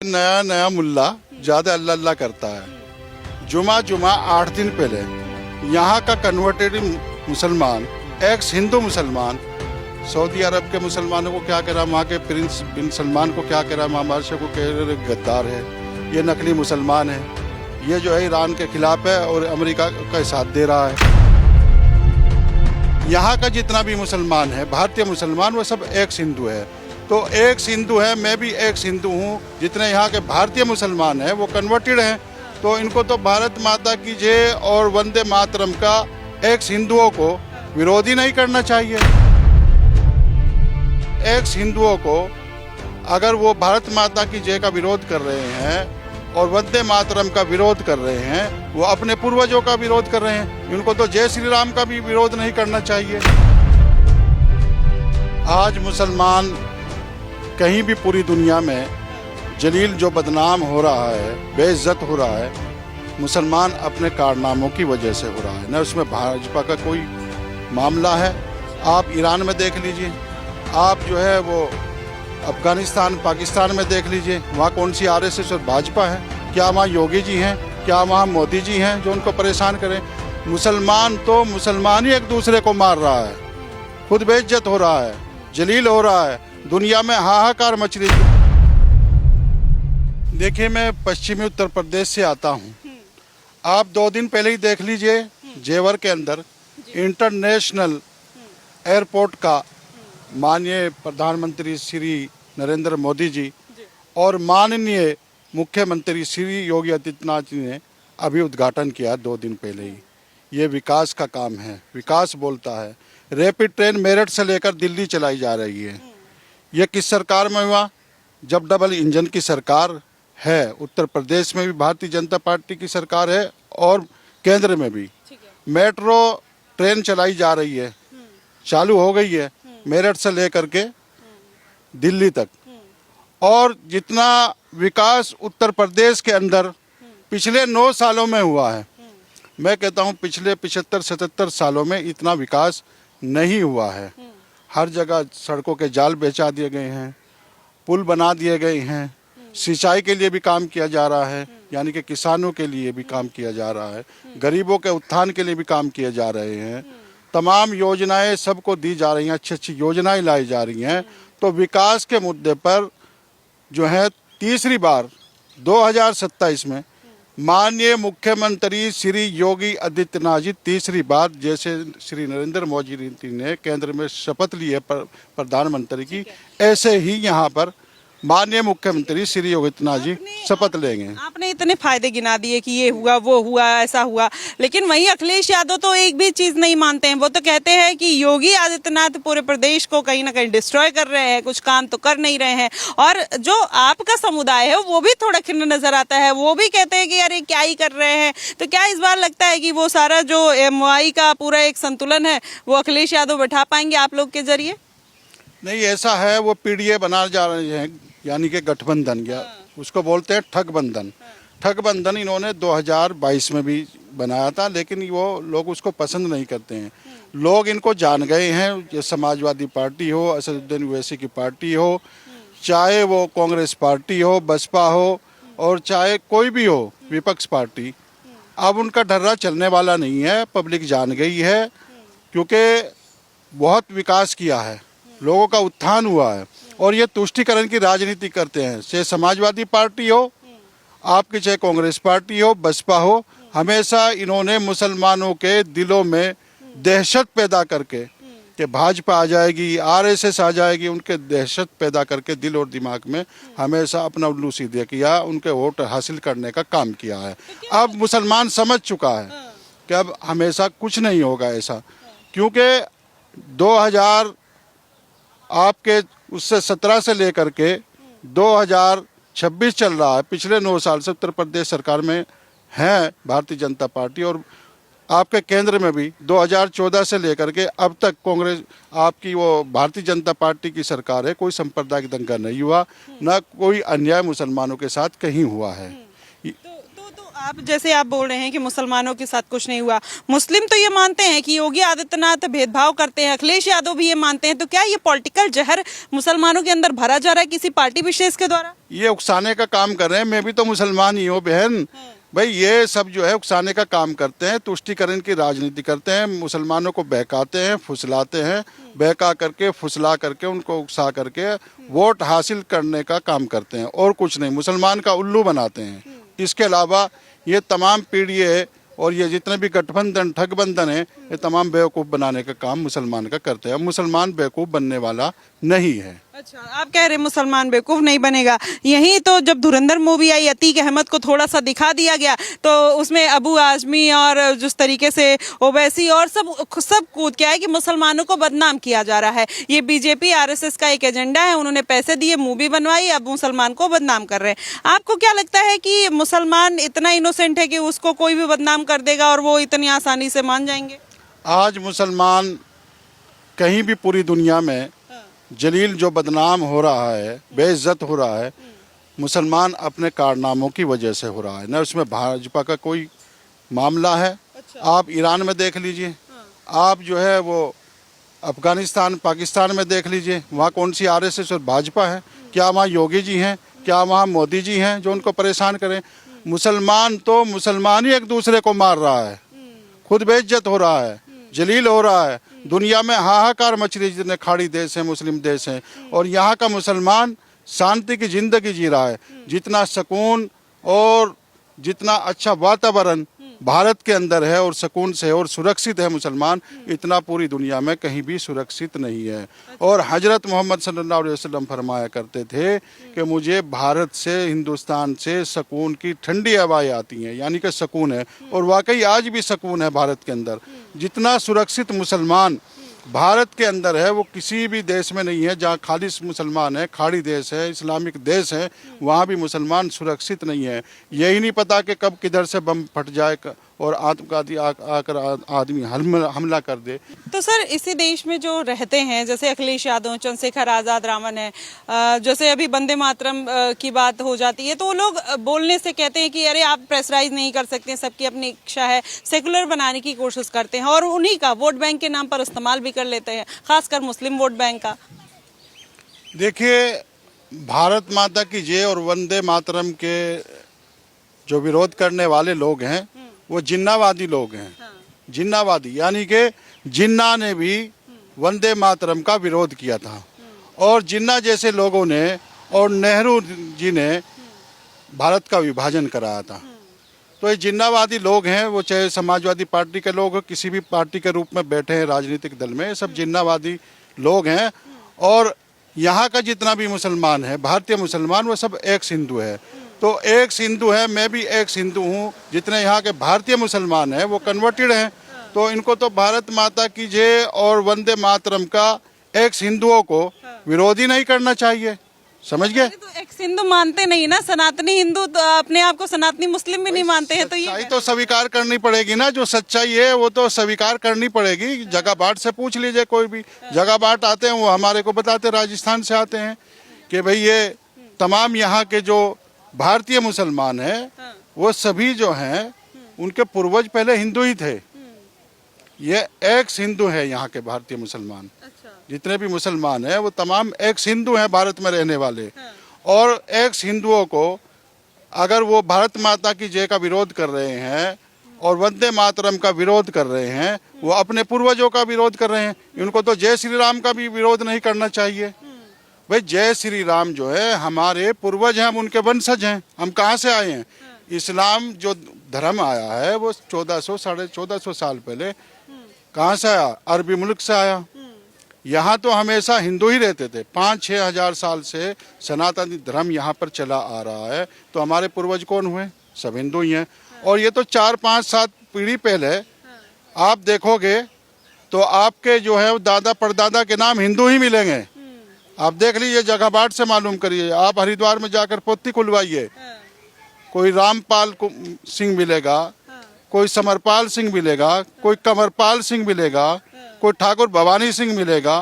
नया नया मुल्ला ज़्यादा अल्लाह अल्लाह करता है। जुमा 8 दिन पहले यहाँ का कन्वर्टेड मुसलमान, एक्स हिंदू मुसलमान, सऊदी अरब के मुसलमानों को क्या कह रहा, वहाँ के प्रिंस बिन सलमान को क्या कह रहा, महाबादशाह को कह रहे गद्दार है, ये नकली मुसलमान है, ये जो है ईरान के खिलाफ है और अमेरिका का साथ दे रहा है। यहाँ का जितना भी मुसलमान है, भारतीय मुसलमान, वो सब एक्स हिंदू है। तो एक्स हिंदू है, मैं भी एक्स हिंदू हूँ। जितने यहाँ के भारतीय मुसलमान हैं वो कन्वर्टेड हैं। तो इनको तो भारत माता की जय और वंदे मातरम का एक्स हिंदुओं को विरोध ही नहीं करना चाहिए। एक्स हिंदुओं को अगर वो भारत माता की जय का विरोध कर रहे हैं और वंदे मातरम का विरोध कर रहे हैं, वो अपने पूर्वजों का विरोध कर रहे हैं। इनको तो जय श्री राम का भी विरोध नहीं करना चाहिए। आज मुसलमान कहीं भी पूरी दुनिया में जलील जो बदनाम हो रहा है, बेइज्जत हो रहा है, मुसलमान अपने कारनामों की वजह से हो रहा है। न उसमें भाजपा का कोई मामला है। आप ईरान में देख लीजिए, आप जो है वो अफगानिस्तान पाकिस्तान में देख लीजिए, वहाँ कौन सी आरएसएस और भाजपा है? क्या वहाँ योगी जी हैं? क्या वहाँ मोदी जी हैं जो उनको परेशान करें? मुसलमान तो मुसलमान ही एक दूसरे को मार रहा है, खुद बेइज्जत हो रहा है, जलील हो रहा है, दुनिया में हाहाकार मच रही है। देखिए, मैं पश्चिमी उत्तर प्रदेश से आता हूँ। आप 2 दिन पहले ही देख लीजिए, जेवर के अंदर इंटरनेशनल एयरपोर्ट का माननीय प्रधानमंत्री श्री नरेंद्र मोदी जी और माननीय मुख्यमंत्री श्री योगी आदित्यनाथ जी ने अभी उद्घाटन किया 2 दिन पहले ही। ये विकास का काम है, विकास बोलता है। रैपिड ट्रेन मेरठ से लेकर दिल्ली चलाई जा रही है। ये किस सरकार में हुआ? जब डबल इंजन की सरकार है। उत्तर प्रदेश में भी भारतीय जनता पार्टी की सरकार है और केंद्र में भी। मेट्रो ट्रेन चलाई जा रही है, चालू हो गई है मेरठ से लेकर के दिल्ली तक। और जितना विकास उत्तर प्रदेश के अंदर पिछले 9 सालों में हुआ है, मैं कहता हूँ पिछले 75-77 सालों में इतना विकास नहीं हुआ है। हर जगह सड़कों के जाल बिछा दिए गए हैं, पुल बना दिए गए हैं, सिंचाई के लिए भी काम किया जा रहा है, यानी कि किसानों के लिए भी काम किया जा रहा है, गरीबों के उत्थान के लिए भी काम किए जा रहे हैं। तमाम योजनाएं सबको दी जा रही हैं, अच्छी अच्छी योजनाएं लाई जा रही हैं। तो विकास के मुद्दे पर जो है तीसरी बार 2027 में माननीय मुख्यमंत्री श्री योगी आदित्यनाथ जी तीसरी बार, जैसे श्री नरेंद्र मोदी जी ने केंद्र में शपथ ली है प्रधानमंत्री की, ऐसे ही यहाँ पर माननीय मुख्यमंत्री श्री योगी आदित्यनाथ जी शपथ लेंगे। आपने इतने फायदे गिना दिए कि ये हुआ, वो हुआ, ऐसा हुआ, लेकिन वहीं अखिलेश यादव तो एक भी चीज नहीं मानते हैं। वो तो कहते हैं कि योगी आदित्यनाथ पूरे प्रदेश को कहीं ना कहीं डिस्ट्रॉय कर रहे हैं, कुछ काम तो कर नहीं रहे हैं। और जो आपका समुदाय है वो भी थोड़ा खिन्न नजर आता है, वो भी कहते हैं कि अरे क्या ही कर रहे हैं। तो क्या इस बार लगता है कि वो सारा जो एमवाई का पूरा एक संतुलन है वो अखिलेश यादव बैठा पाएंगे आप लोग के जरिए? नहीं, ऐसा है, वो पीडीए बना जा रहे हैं, यानी कि गठबंधन, या उसको बोलते हैं ठगबंधन। ठगबंधन इन्होंने 2022 में भी बनाया था, लेकिन वो लोग उसको पसंद नहीं करते हैं। लोग इनको जान गए हैं, ये समाजवादी पार्टी हो, असदुद्दीन ओवैसी की पार्टी हो, चाहे वो कांग्रेस पार्टी हो, बसपा हो, और चाहे कोई भी हो विपक्ष पार्टी, अब उनका ढर्रा चलने वाला नहीं है। पब्लिक जान गई है, क्योंकि बहुत विकास किया है, लोगों का उत्थान हुआ है। और ये तुष्टीकरण की राजनीति करते हैं, चाहे समाजवादी पार्टी हो आपकी, चाहे कांग्रेस पार्टी हो, बसपा हो। हमेशा इन्होंने मुसलमानों के दिलों में दहशत पैदा करके कि भाजपा आ जाएगी, आरएसएस आ जाएगी, उनके दहशत पैदा करके दिल और दिमाग में हमेशा अपना उल्लू सीधे किया, उनके वोट हासिल करने का काम किया है। अब मुसलमान समझ चुका है कि अब हमेशा कुछ नहीं होगा ऐसा, क्योंकि 2000 आपके उससे 17 से लेकर के 2026 चल रहा है। पिछले 9 साल से उत्तर प्रदेश सरकार में है भारतीय जनता पार्टी, और आपके केंद्र में भी 2014 से लेकर के अब तक कांग्रेस आपकी वो भारतीय जनता पार्टी की सरकार है। कोई सांप्रदायिक दंगा नहीं हुआ, ना कोई अन्याय मुसलमानों के साथ कहीं हुआ है। तो आप जैसे आप बोल रहे हैं कि मुसलमानों के साथ कुछ नहीं हुआ, मुस्लिम तो ये मानते हैं कि योगी आदित्यनाथ भेदभाव करते हैं, अखिलेश यादव भी ये मानते हैं, तो क्या ये पॉलिटिकल जहर मुसलमानों के अंदर भरा जा रहा है किसी पार्टी विशेष के द्वारा? ये उकसाने का काम कर रहे हैं। मैं भी तो मुसलमान ही हूँ बहन। भाई ये सब जो है उकसाने का काम करते हैं, तुष्टीकरण की राजनीति करते हैं, मुसलमानों को बहकाते हैं, फुसलाते हैं, बहका करके फुसला करके उनको उकसा करके वोट हासिल करने का काम करते हैं और कुछ नहीं। मुसलमान का उल्लू बनाते हैं। इसके अलावा ये तमाम पीढ़ी और ये जितने भी गठबंधन ठगबंधन है, ये तमाम बेवकूफ़ बनाने का काम मुसलमान का करते हैं। मुसलमान बेवकूफ़ बनने वाला नहीं है। अच्छा, आप कह रहे हैं मुसलमान बेवकूफ नहीं बनेगा। यही तो जब धुरंधर मूवी आई, अतीक अहमद को थोड़ा सा दिखा दिया गया, तो उसमें अबू आजमी और जिस तरीके से ओवैसी और सब कूद के आए कि मुसलमानों को बदनाम किया जा रहा है। ये बीजेपी आरएसएस का एक एजेंडा है, उन्होंने पैसे दिए, मूवी बनवाई, अब मुसलमान को बदनाम कर रहे हैं। आपको क्या लगता है कि मुसलमान इतना इनोसेंट है कि उसको कोई भी बदनाम कर देगा और वो इतनी आसानी से मान जाएंगे? आज मुसलमान कहीं भी पूरी दुनिया में जलील जो बदनाम हो रहा है, बेइज्जत हो रहा है, मुसलमान अपने कारनामों की वजह से हो रहा है। न उसमें भाजपा का कोई मामला है। आप ईरान में देख लीजिए, आप जो है वो अफगानिस्तान पाकिस्तान में देख लीजिए, वहाँ कौन सी आरएसएस और भाजपा है? क्या वहाँ योगी जी हैं? क्या वहाँ मोदी जी हैं जो उनको परेशान करें? मुसलमान तो मुसलमान ही एक दूसरे को मार रहा है, खुद बेइज्जत हो रहा है, जलील हो रहा है। दुनिया में हाहाकार मच रही, जितने खाड़ी देश हैं, मुस्लिम देश हैं, और यहाँ का मुसलमान शांति की जिंदगी जी रहा है। जितना सुकून और जितना अच्छा वातावरण भारत के अंदर है और सुकून से और सुरक्षित है मुसलमान, इतना पूरी दुनिया में कहीं भी सुरक्षित नहीं है। और हजरत मोहम्मद सल्लल्लाहु अलैहि वसल्लम फरमाया करते थे कि मुझे भारत से, हिंदुस्तान से सुकून की ठंडी हवाएं आती हैं, यानी कि सुकून है। और वाकई आज भी सुकून है भारत के अंदर। जितना सुरक्षित मुसलमान भारत के अंदर है वो किसी भी देश में नहीं है। जहाँ खालिश मुसलमान है, खाड़ी देश है, इस्लामिक देश है, वहाँ भी मुसलमान सुरक्षित नहीं है। यही नहीं पता कि कब किधर से बम फट जाए और आतंकवादी आकर आदमी हमला कर दे। तो सर, इसी देश में जो रहते हैं, जैसे अखिलेश यादव, चंद्रशेखर आजाद, रावण है, जैसे अभी वंदे मातरम की बात हो जाती है, तो वो लोग बोलने से कहते हैं कि अरे आप प्रेशराइज नहीं कर सकते, सबकी अपनी इच्छा है, सेकुलर बनाने की कोशिश करते हैं और उन्हीं का वोट बैंक के नाम पर इस्तेमाल भी कर लेते हैं, खासकर मुस्लिम वोट बैंक का। देखिए, भारत माता की जय और वंदे मातरम के जो विरोध करने वाले लोग हैं वो जिन्नावादी लोग हैं। जिन्नावादी यानी कि जिन्ना ने भी वंदे मातरम का विरोध किया था, और जिन्ना जैसे लोगों ने और नेहरू जी ने भारत का विभाजन कराया था। तो ये जिन्नावादी लोग हैं, वो चाहे समाजवादी पार्टी के लोग हो, किसी भी पार्टी के रूप में बैठे हैं राजनीतिक दल में, सब जिन्नावादी लोग हैं। और यहाँ का जितना भी मुसलमान है, भारतीय मुसलमान, वो सब एक हिंदू है। तो एक हिंदू है, मैं भी एक हिंदू हूँ। जितने यहाँ के भारतीय मुसलमान हैं वो कन्वर्टेड हैं। तो इनको तो भारत माता की जय और वंदे मातरम का एक हिंदुओं को विरोधी नहीं करना चाहिए। समझ गए? तो एक हिंदू मानते नहीं ना, सनातनी हिंदू तो अपने आप को सनातनी मुस्लिम भी नहीं मानते हैं। तो ये तो स्वीकार करनी पड़ेगी ना, जो सच्चाई है वो तो स्वीकार करनी पड़ेगी। जगह बाट से पूछ लीजिए, कोई भी जगह बाट आते हैं वो हमारे को बताते, राजस्थान से आते हैं कि भाई ये तमाम यहाँ के जो भारतीय मुसलमान हैं वो सभी जो हैं उनके पूर्वज पहले हिंदू ही थे। ये एक्स हिंदू है यहाँ के भारतीय मुसलमान। जितने भी मुसलमान हैं वो तमाम एक्स हिंदू हैं भारत में रहने वाले। और एक्स हिंदुओं को अगर वो भारत माता की जय का विरोध कर रहे हैं और वंदे मातरम का विरोध कर रहे हैं, वो अपने पूर्वजों का विरोध कर रहे हैं। इनको तो जय श्री राम का भी विरोध नहीं करना चाहिए। भाई जय श्री राम जो है हमारे पूर्वज हैं, हम उनके वंशज हैं। हम कहाँ से आए हैं? इस्लाम जो धर्म आया है वो 1400 साढ़े 1400 साल पहले कहाँ से आया? अरबी मुल्क से आया। यहाँ तो हमेशा हिंदू ही रहते थे। 5-6 हजार साल से सनातन धर्म यहाँ पर चला आ रहा है। तो हमारे पूर्वज कौन हुए? सब हिंदू ही हैं। और ये तो 4-5-7 पीढ़ी पहले आप देखोगे तो आपके जो है दादा परदादा के नाम हिंदू ही मिलेंगे। आप देख लीजिए, जगह बाट से मालूम करिए। आप हरिद्वार में जाकर पोथी खुलवाइए, कोई रामपाल सिंह मिलेगा, कोई समरपाल सिंह मिलेगा, कोई कंवरपाल सिंह मिलेगा, कोई ठाकुर भवानी सिंह मिलेगा,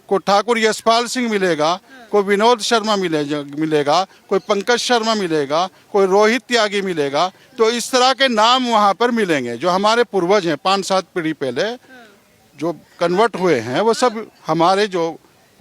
कोई ठाकुर यशपाल सिंह मिलेगा। कोई विनोद शर्मा मिलेगा, कोई पंकज शर्मा मिलेगा, कोई रोहित त्यागी मिलेगा। तो इस तरह के नाम वहाँ पर मिलेंगे। जो हमारे पूर्वज हैं 5-7 पीढ़ी पहले जो कन्वर्ट हुए हैं, वो सब हमारे जो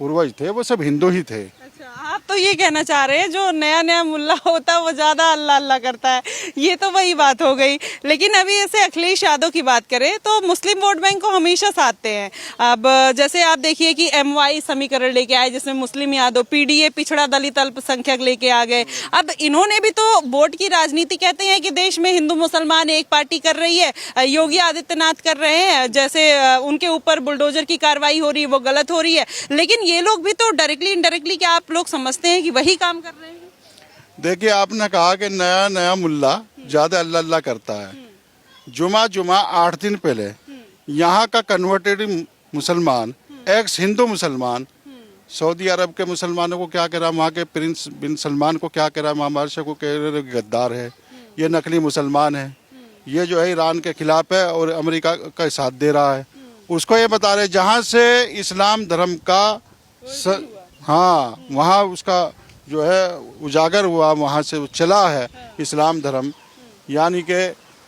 पूर्वज थे वो सब हिंदू ही थे। अच्छा, आप तो ये कहना चाह रहे हैं जो नया नया मुल्ला होता है वो ज्यादा अल्लाह अल्लाह करता है, ये तो वही बात हो गई। लेकिन अभी ऐसे अखिलेश यादव की बात करें तो मुस्लिम वोट बैंक को हमेशा साधते हैं। अब जैसे आप देखिए कि MY समीकरण लेके आए जिसमें मुस्लिम यादव, PDA पिछड़ा दलित अल्पसंख्यक लेके आ गए। अब इन्होंने भी तो वोट की राजनीति, कहते हैं कि देश में हिंदू मुसलमान एक पार्टी कर रही है, योगी आदित्यनाथ कर रहे हैं, जैसे उनके ऊपर बुलडोजर की कार्रवाई हो रही है वो गलत हो रही है। लेकिन ये लोग भी तो डायरेक्टली इनडायरेक्टली क्या आप लोग समझते हैं कि वही काम कर रहे हैं? देखिए, आपने कहा कि नया नया मुल्ला ज्यादा अल्लाह अल्लाह करता है। जुमा 8 दिन पहले यहाँ का कन्वर्टेड मुसलमान, एक्स हिंदू मुसलमान, सऊदी अरब के मुसलमानों को क्या कह रहा, वहाँ के प्रिंस बिन सलमान को क्या कह रहा, महामार शाह को कह रहे गद्दार है, ये नकली मुसलमान है, ये जो है ईरान के खिलाफ है और अमेरिका का साथ दे रहा है। उसको ये बता रहे जहाँ से इस्लाम धर्म का हाँ, वहाँ उसका जो है उजागर हुआ, वहाँ से चला है इस्लाम धर्म, यानी कि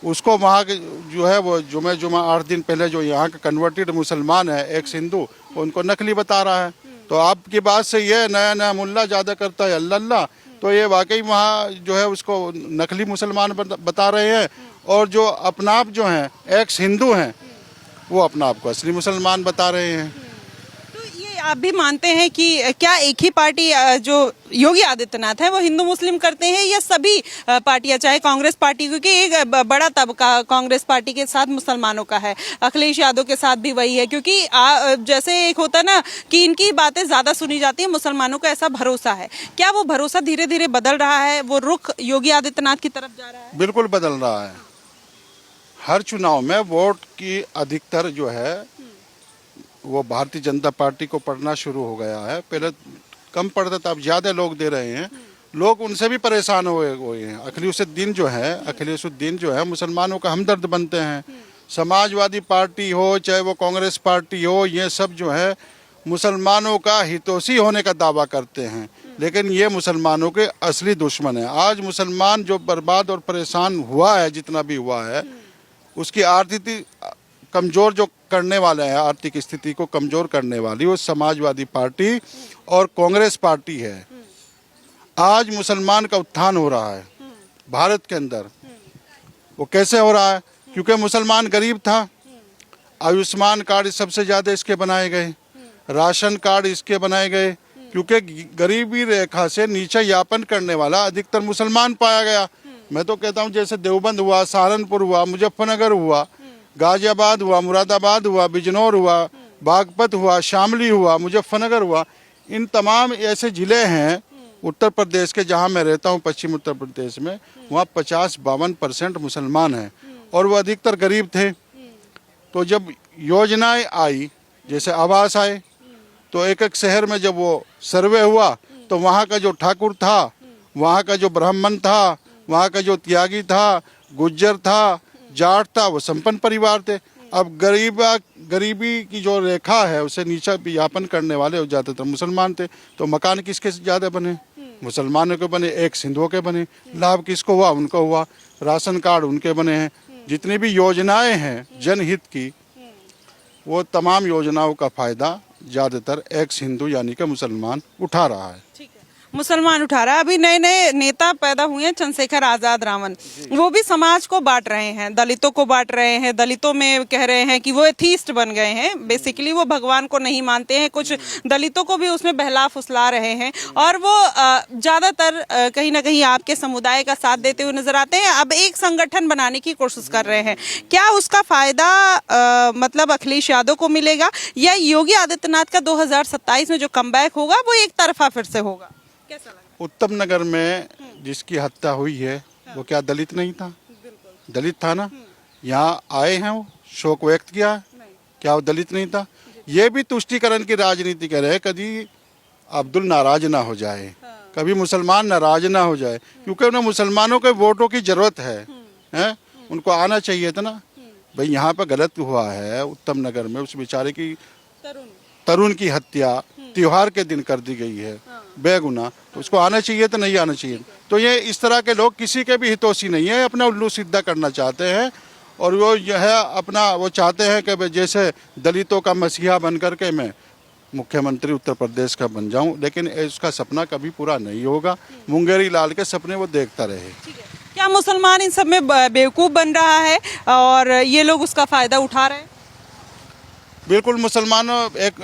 उसको वहाँ के जो है वो जुमा 8 दिन पहले जो यहाँ का कन्वर्टेड मुसलमान है एक्स हिंदू, उनको नकली बता रहा है। तो आपकी बात से ये नया नया मुल्ला ज़्यादा करता है अल्लाह अल्लाह, तो ये वाकई वहाँ जो है उसको नकली मुसलमान बता रहे हैं। और जो अपना आप जो हैं एक्स हिंदू हैं वो अपना आप को असली मुसलमान बता रहे हैं। तो ये आप भी मानते हैं कि क्या एक ही पार्टी जो योगी आदित्यनाथ है वो हिंदू मुस्लिम करते हैं, या सभी पार्टियां, चाहे कांग्रेस पार्टी, क्योंकि एक बड़ा तबका कांग्रेस पार्टी के साथ मुसलमानों का है, अखिलेश यादव के साथ भी वही है, क्योंकि जैसे एक होता ना कि इनकी बातें ज्यादा सुनी जाती है, मुसलमानों का ऐसा भरोसा है। क्या वो भरोसा धीरे धीरे बदल रहा है, वो रुख योगी आदित्यनाथ की तरफ जा रहा है? बिल्कुल बदल रहा है। हर चुनाव में वोट की अधिकतर जो है वो भारतीय जनता पार्टी को पड़ना शुरू हो गया है। पहले कम पड़ता था, अब ज़्यादा लोग दे रहे हैं। लोग उनसे भी परेशान हुए हैं। अखिलेशुद्दीन जो है मुसलमानों का हमदर्द बनते हैं। समाजवादी पार्टी हो चाहे वो कांग्रेस पार्टी हो, ये सब जो है मुसलमानों का हितैषी होने का दावा करते हैं, लेकिन ये मुसलमानों के असली दुश्मन है। आज मुसलमान जो बर्बाद और परेशान हुआ है, जितना भी हुआ है, उसकी आर्थिक कमज़ोर जो करने वाले हैं, आर्थिक स्थिति को कमज़ोर करने वाली वो समाजवादी पार्टी और कांग्रेस पार्टी है। आज मुसलमान का उत्थान हो रहा है भारत के अंदर। वो कैसे हो रहा है? क्योंकि मुसलमान गरीब था, आयुष्मान कार्ड सबसे ज़्यादा इसके बनाए गए, राशन कार्ड इसके बनाए गए, क्योंकि गरीबी रेखा से नीचे यापन करने वाला अधिकतर मुसलमान पाया गया। मैं तो कहता हूँ जैसे देवबंद हुआ, सहारनपुर हुआ, मुजफ्फरनगर हुआ, गाजियाबाद हुआ, मुरादाबाद हुआ, बिजनौर हुआ, बागपत हुआ, शामली हुआ, मुजफ्फरनगर हुआ, इन तमाम ऐसे ज़िले हैं उत्तर प्रदेश के, जहाँ मैं रहता हूँ पश्चिम उत्तर प्रदेश में, वहाँ 50-52% मुसलमान हैं और वो अधिकतर गरीब थे। तो जब योजनाएं आई, जैसे आवास आए, तो एक एक शहर में जब वो सर्वे हुआ तो वहाँ का जो ठाकुर था, वहाँ का जो ब्राह्मण था, वहाँ का जो त्यागी था, गुज्जर था, जाट था, वो संपन्न परिवार थे। अब गरीबी की जो रेखा है उसे नीचे यापन करने वाले ज़्यादातर मुसलमान थे। तो मकान किसके ज़्यादा बने? मुसलमानों के बने, एक हिंदुओं के बने। लाभ किसको हुआ? उनको हुआ। राशन कार्ड उनके बने हैं। जितनी भी योजनाएं हैं जनहित की, वो तमाम योजनाओं का फ़ायदा ज़्यादातर एक्स हिंदू यानी कि मुसलमान उठा रहा है। मुसलमान उठा रहा है। अभी नए नए नेता पैदा हुए हैं, चंद्रशेखर आजाद रावण, वो भी समाज को बांट रहे हैं, दलितों को बांट रहे हैं। दलितों में कह रहे हैं कि वो एथीस्ट बन गए हैं, बेसिकली वो भगवान को नहीं मानते हैं। कुछ दलितों को भी उसमें बहला फुसला रहे हैं और वो ज्यादातर कहीं ना कहीं आपके समुदाय का साथ देते हुए नजर आते हैं। अब एक संगठन बनाने की कोशिश कर रहे हैं। क्या उसका फायदा मतलब अखिलेश यादव को मिलेगा, या योगी आदित्यनाथ का 2027 में जो कमबैक होगा वो एक तरफा फिर से होगा? कैसा लगा? उत्तम नगर में जिसकी हत्या हुई है वो क्या दलित नहीं था? दलित था ना। यहाँ आए हैं, वो शोक व्यक्त किया, क्या वो दलित नहीं था? ये भी तुष्टीकरण की राजनीति कर रहे हैं। कभी अब्दुल नाराज ना हो जाए, कभी मुसलमान नाराज ना हो जाए, क्योंकि उन्हें मुसलमानों के वोटों की जरूरत है। उनको आना चाहिए था ना। भाई यहाँ पे गलत हुआ है उत्तम नगर में, उस बेचारे की तरुण की हत्या, त्योहार के दिन कर दी गई है बेगुनाह, तो उसको आना चाहिए तो नहीं आना चाहिए। तो ये इस तरह के लोग किसी के भी हितोषी नहीं है, अपना उल्लू सीधा करना चाहते हैं और वो यह है अपना वो चाहते हैं कि जैसे दलितों का मसीहा बन करके मैं मुख्यमंत्री उत्तर प्रदेश का बन जाऊं, लेकिन उसका सपना कभी पूरा नहीं होगा। मुंगेरी लाल के सपने वो देखता रहे। क्या मुसलमान इन सब में बेवकूफ़ बन रहा है और ये लोग उसका फ़ायदा उठा रहे हैं? बिल्कुल, मुसलमानों एक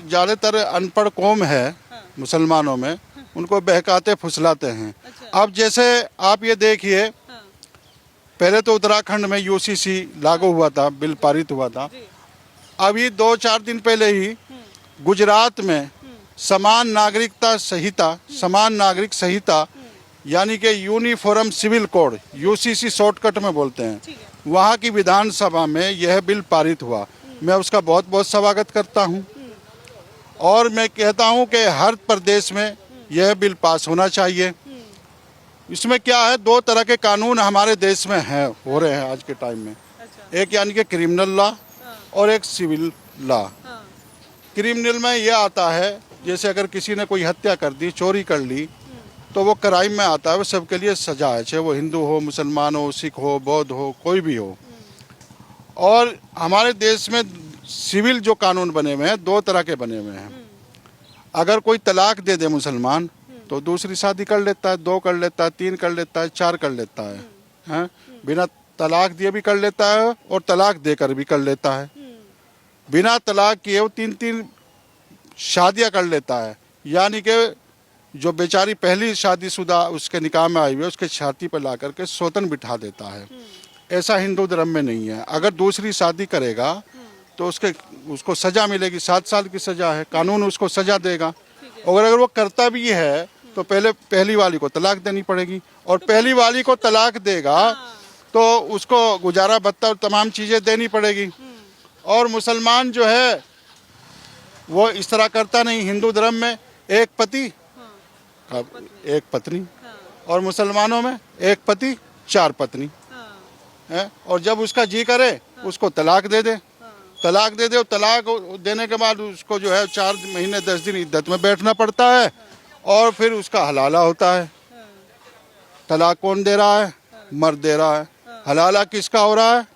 ज़्यादातर अनपढ़ कौम है मुसलमानों में, उनको बहकाते फुसलाते हैं। अब जैसे आप ये देखिए, पहले तो उत्तराखंड में यूसीसी लागू हुआ था, बिल पारित हुआ था। अभी 2-4 दिन पहले ही गुजरात में समान नागरिक संहिता यानी कि uniform civil code, UCC shortcut में बोलते हैं, वहाँ की विधानसभा में यह बिल पारित हुआ। मैं उसका बहुत बहुत स्वागत करता हूँ और मैं कहता हूँ कि हर प्रदेश में यह बिल पास होना चाहिए। इसमें क्या है, 2 तरह के कानून हमारे देश में हो रहे हैं आज के टाइम में। एक यानी कि क्रिमिनल लॉ और एक सिविल लॉ। क्रिमिनल में यह आता है, जैसे अगर किसी ने कोई हत्या कर दी, चोरी कर ली, तो वो क्राइम में आता है, वो सबके लिए सजा है, चाहे वो हिंदू हो, मुसलमान हो, सिख हो, बौद्ध हो, कोई भी हो। और हमारे देश में सिविल जो कानून बने हुए हैं 2 तरह के बने हुए हैं। अगर कोई तलाक दे दे मुसलमान तो दूसरी शादी कर लेता है, 2 कर लेता है, 3 कर लेता है, 4 कर लेता है, हैं? बिना तलाक दिए भी कर लेता है और तलाक देकर भी कर लेता है। बिना तलाक किए वो 3-3 शादियां कर लेता है, यानी कि जो बेचारी पहली शादीशुदा उसके निकाह में आई हुई है उसके छाती पर ला करके सौतन बिठा देता है। ऐसा हिंदू धर्म में नहीं है। अगर दूसरी शादी करेगा तो उसको सजा मिलेगी, 7 साल की सजा है, कानून उसको सजा देगा। और अगर वो करता भी है तो पहली वाली को तलाक देनी पड़ेगी, और पहली वाली को तलाक देगा तो उसको गुजारा भत्ता और तमाम चीज़ें देनी पड़ेगी। और मुसलमान जो है वो इस तरह करता नहीं। हिंदू धर्म में एक पति एक पत्नी, और मुसलमानों में एक पति 4 पत्नी है। और जब उसका जी करे उसको तलाक दे दे, और तलाक देने के बाद उसको जो है 4 महीने 10 दिन इद्दत में बैठना पड़ता है और फिर उसका हलाला होता है। तलाक कौन दे रहा है? मर्द दे रहा है। हलाला किसका हो रहा है?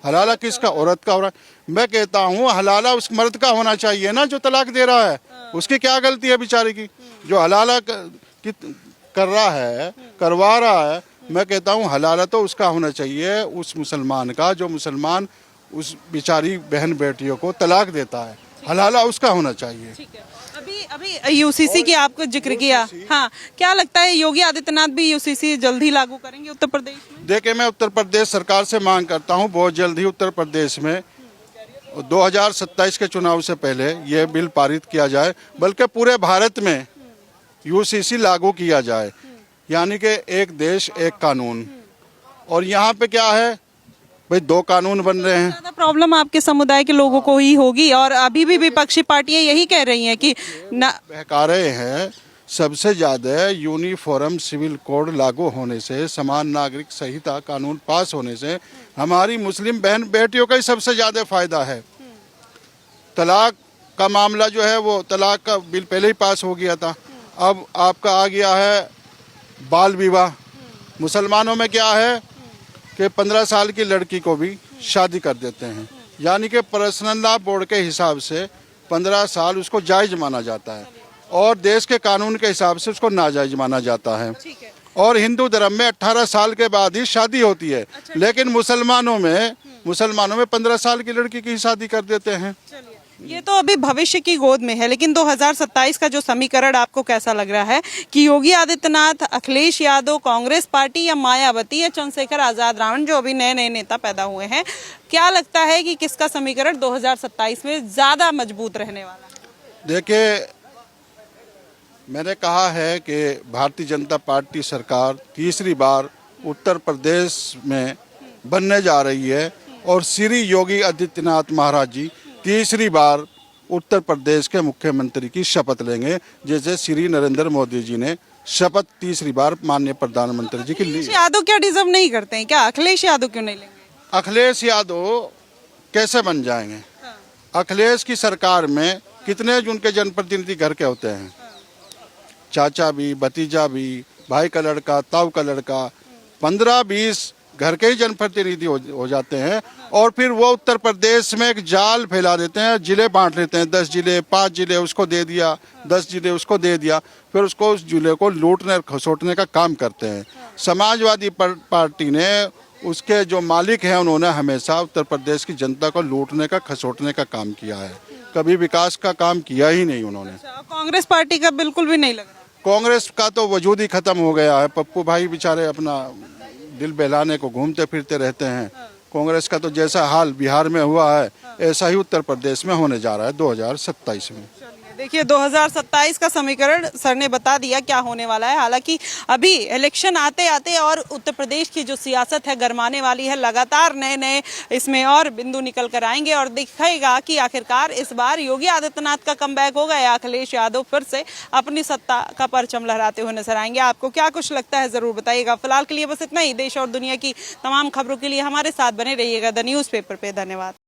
हलाला किसका? औरत का हो रहा है। मैं कहता हूँ हलाला उस मर्द का होना चाहिए ना जो तलाक दे रहा है। उसकी क्या गलती है बेचारे की? जो हलाला कर रहा है, करवा रहा है, मैं कहता हूँ हलाला तो उसका होना चाहिए, उस मुसलमान का जो मुसलमान उस बेचारी बहन बेटियों को तलाक देता है, हलाला उसका होना चाहिए। अभी यूसीसी की आपको जिक्र किया, हाँ, क्या लगता है योगी आदित्यनाथ भी यूसीसी जल्द ही लागू करेंगे उत्तर प्रदेश में? देखिए, मैं उत्तर प्रदेश सरकार से मांग करता हूँ बहुत जल्द ही उत्तर प्रदेश में 2027 के चुनाव से पहले यह बिल पारित किया जाए, बल्कि पूरे भारत में यूसीसी लागू किया जाए, यानी कि एक देश एक कानून। और यहाँ पे क्या है भाई, 2 कानून बन रहे हैं। ज्यादा प्रॉब्लम आपके समुदाय के लोगों को ही होगी और अभी भी विपक्षी पार्टियां यही कह रही हैं कि बहका रहे हैं। सबसे ज़्यादा यूनिफॉर्म सिविल कोड लागू होने से, समान नागरिक संहिता कानून पास होने से हमारी मुस्लिम बहन बेटियों का ही सबसे ज़्यादा फायदा है। तलाक का मामला जो है वो तलाक का बिल पहले ही पास हो गया था, अब आपका आ गया है बाल विवाह। मुसलमानों में क्या है कि 15 साल की लड़की को भी शादी कर देते हैं, यानी कि पर्सनल लॉ बोर्ड के हिसाब से 15 साल उसको जायज़ माना जाता है और देश के कानून के हिसाब से उसको नाजायज़ माना जाता है। और हिंदू धर्म में 18 साल के बाद ही शादी होती है, लेकिन मुसलमानों में 15 साल की लड़की की शादी कर देते हैं। ये तो अभी भविष्य की गोद में है, लेकिन 2027 का जो समीकरण आपको कैसा लग रहा है कि योगी आदित्यनाथ, अखिलेश यादव, कांग्रेस पार्टी या मायावती या चंद्रशेखर आजाद रावण जो अभी नए नए नेता पैदा हुए हैं, क्या लगता है कि किसका समीकरण 2027 में ज्यादा मजबूत रहने वाला है? देखिए, मैंने कहा है कि भारतीय जनता पार्टी सरकार तीसरी बार उत्तर प्रदेश में बनने जा रही है और श्री योगी आदित्यनाथ महाराज जी तीसरी बार उत्तर प्रदेश के मुख्यमंत्री की शपथ लेंगे, जैसे श्री नरेंद्र मोदी जी ने शपथ तीसरी बार माननीय प्रधानमंत्री जी की ली। अखिलेश यादव क्या डिजर्व नहीं करते हैं? क्या अखिलेश यादव क्यों नहीं लेंगे? अखिलेश यादव कैसे बन जाएंगे? अखिलेश की सरकार में कितने उनके जनप्रतिनिधि घर के होते हैं, चाचा भी, भतीजा भी, भाई का लड़का, ताऊ का लड़का, 15-20 घर के ही जनप्रतिनिधि हो जाते हैं। और फिर वो उत्तर प्रदेश में एक जाल फैला देते हैं, जिले बांट लेते हैं, 10 जिले, 5 जिले उसको दे दिया, 10 जिले उसको दे दिया, फिर उसको उस जिले को लूटने खसोटने का काम करते हैं। समाजवादी पार्टी ने, उसके जो मालिक हैं, उन्होंने हमेशा उत्तर प्रदेश की जनता को लूटने का खसोटने का काम किया है, कभी विकास का काम किया ही नहीं उन्होंने। कांग्रेस पार्टी का बिल्कुल भी नहीं लग रहा। कांग्रेस का तो वजूद ही खत्म हो गया है। पप्पू भाई बेचारे अपना दिल बहलाने को घूमते फिरते रहते हैं। कांग्रेस का तो जैसा हाल बिहार में हुआ है, ऐसा ही उत्तर प्रदेश में होने जा रहा है 2027 में। देखिए 2027 का समीकरण सर ने बता दिया क्या होने वाला है। हालांकि अभी इलेक्शन आते आते और उत्तर प्रदेश की जो सियासत है गरमाने वाली है। लगातार नए नए इसमें और बिंदु निकल कर आएंगे और दिखेगा कि आखिरकार इस बार योगी आदित्यनाथ का कमबैक होगा या अखिलेश यादव फिर से अपनी सत्ता का परचम लहराते हुए नजर आएंगे। आपको क्या कुछ लगता है जरूर बताइएगा। फिलहाल के लिए बस इतना ही। देश और दुनिया की तमाम खबरों के लिए हमारे साथ बने रहिएगा द न्यूज़पेपर पे। धन्यवाद।